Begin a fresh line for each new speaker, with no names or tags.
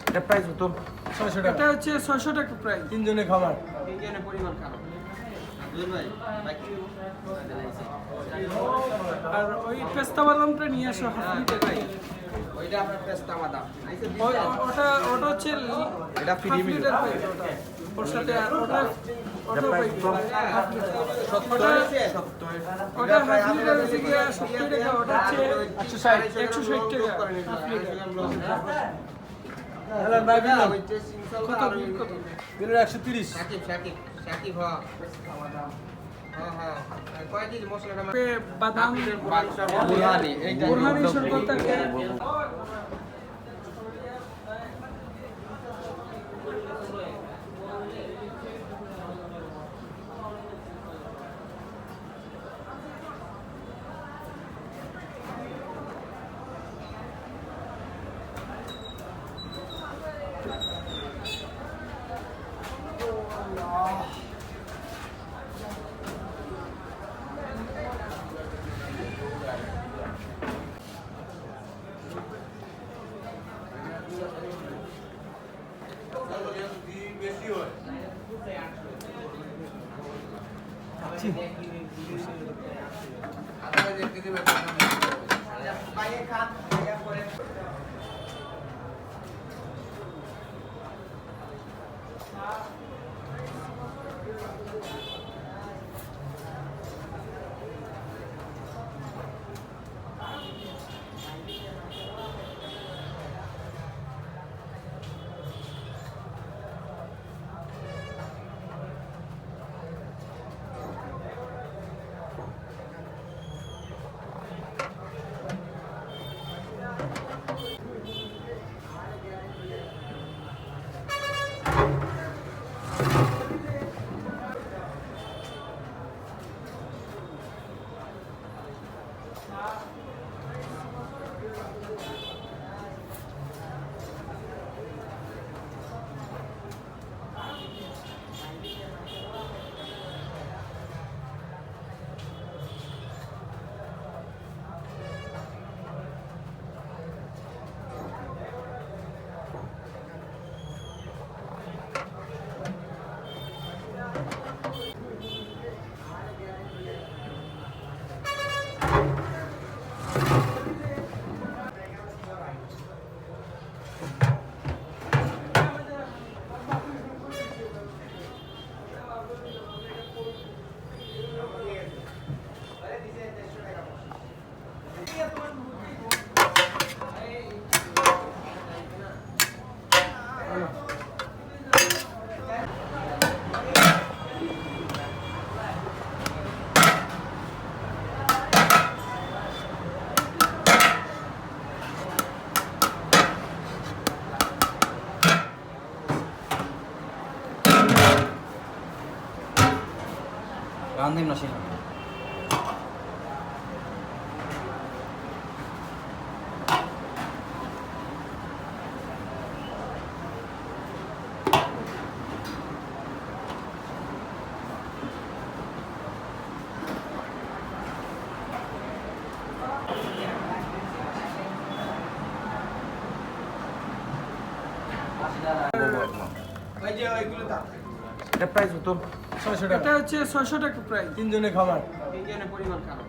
এটা প্রাইস কত? 600 টাকা।
এটা হচ্ছে 600 টাকা প্রাইস।
তিনজনে খাবার।
তিনজনের পরিমাণ খারাপ।
আর ওই পেস্তা বাদামটা নিয়ে আসো হাফ লিটার।
ওইটা আপনার পেস্তা বাদাম।
ওটা হচ্ছে
এটা ফ্রি
হাফ
মিল।
লিটার পাইপ ওটা। ওর সাথে আর ওটা পাইপ হাফ লিটার। ওটা হাফ লিটার হচ্ছে কি 70 টাকা, ওটা হচ্ছে 160 টাকা হাফ লিটার।
হ্যালো ভাই বিল
কত বিল কত?
বিল 130।
শাকিব হ্যাঁ কয় কেজি মশলাটা
বাদাম
বুরহানি এইটা
বুরহানি শরবত থাকে।
রান্ধিম না ছিল এটা প্রাইস কত? 600 টাকা।
এটা হচ্ছে 600 টাকা প্রাইস।
তিনজনে খাবার।
তিনজনের পরিমাণ খারাপ।